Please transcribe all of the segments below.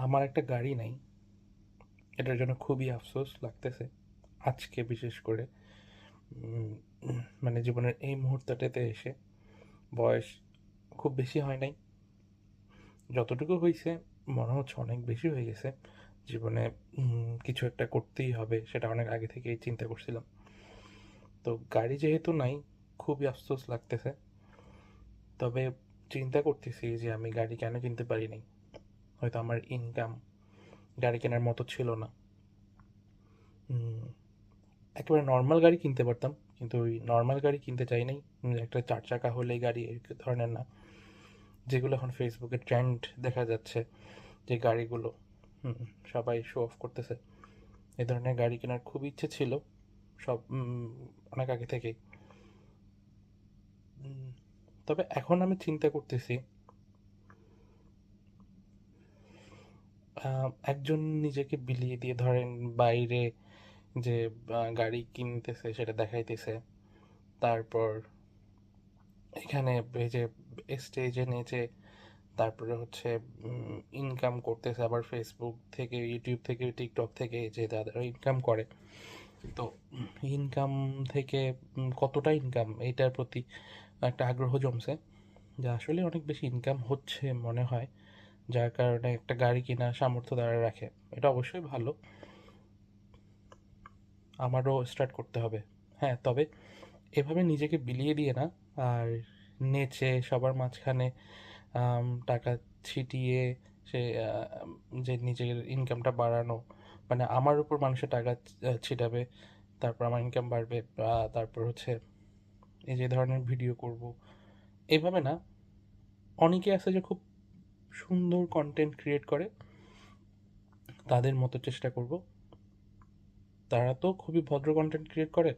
আমার একটা গাড়ি নাই, এটার জন্য খুবই আফসোস লাগতেছে আজকে বিশেষ করে। উম, মানে জীবনের এই মুহূর্তটাতে এসে বয়স খুব বেশি হয় নাই, যতটুকু হয়েছে মনে হচ্ছে অনেক বেশি হয়ে গেছে। জীবনে কিছু একটা করতেই হবে, সেটা অনেক আগে থেকেই চিন্তা করছিলাম। তো গাড়ি যেহেতু নাই, খুবই আফসোস লাগতেছে। তবে চিন্তা করতেছি যে আমি গাড়ি কেন কিনতে পারি নাই। হয়তো আমার ইনকাম গাড়ি কেনার মতো ছিল না। উম, একেবারে নর্মাল গাড়ি কিনতে পারতাম, কিন্তু ওই নর্মাল গাড়ি কিনতে চাই নাই। একটা 4 চাকা হলেই গাড়ি, এই ধরনের না। যেগুলো এখন ফেসবুকে ট্রেন্ড দেখা যাচ্ছে, যে গাড়িগুলো হুম, সবাই শো অফ করতেছে, এই ধরনের গাড়ি কেনার খুব ইচ্ছে ছিল সব অনেক আগে থেকেই। উম, তবে এখন আমি চিন্তা করতেছি, একজন নিজেকে বিলিয়ে দিয়ে ধরেন বাইরে যে গাড়ি কিনতেছে সেটা দেখাইতেছে, তারপর এখানে এই যে স্টেজে নেচে, তারপরে হচ্ছে ইনকাম করতেছে আবার ফেসবুক থেকে, ইউটিউব থেকে, টিকটক থেকে, যে যারা ইনকাম করে। তো ইনকাম থেকে কতটা ইনকাম এইটার প্রতি একটা আগ্রহ জমছে, যে আসলে অনেক বেশি ইনকাম হচ্ছে মনে হয়, যার কারণে একটা গাড়ি কেনার সামর্থ্য দ্বারা রাখে। এটা অবশ্যই ভালো, আমারও স্টার্ট করতে হবে। হ্যাঁ, তবে এভাবে নিজেকে বিলিয়ে দিয়ে না, আর নেচে সবার মাঝখানে টাকা ছিটিয়ে সে যে নিজের ইনকামটা বাড়ানো, মানে আমার উপর মানুষের টাকা ছিটাবে, তারপর আমার ইনকাম বাড়বে, তারপর হচ্ছে এই যে ধরনের ভিডিও করব, এভাবে না। অনেকে আছে যে খুব সুন্দর কন্টেন্ট ক্রিয়েট করে, তাদের মতো চেষ্টা করব। তারা তো খুবই ভদ্র কন্টেন্ট ক্রিয়েট করে,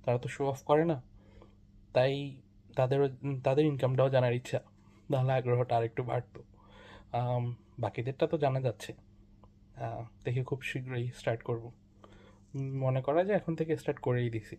তারা তো শো অফ করে না। তাই তাদেরও তাদের ইনকামটাও জানার ইচ্ছা, তাহলে আগ্রহটা আরেকটু বাড়তো। আম, বাকিদেরটা তো জানা যাচ্ছে। দেখি খুব শীঘ্রই স্টার্ট করব। মনে করা যায় এখন থেকে স্টার্ট করেই দিছি।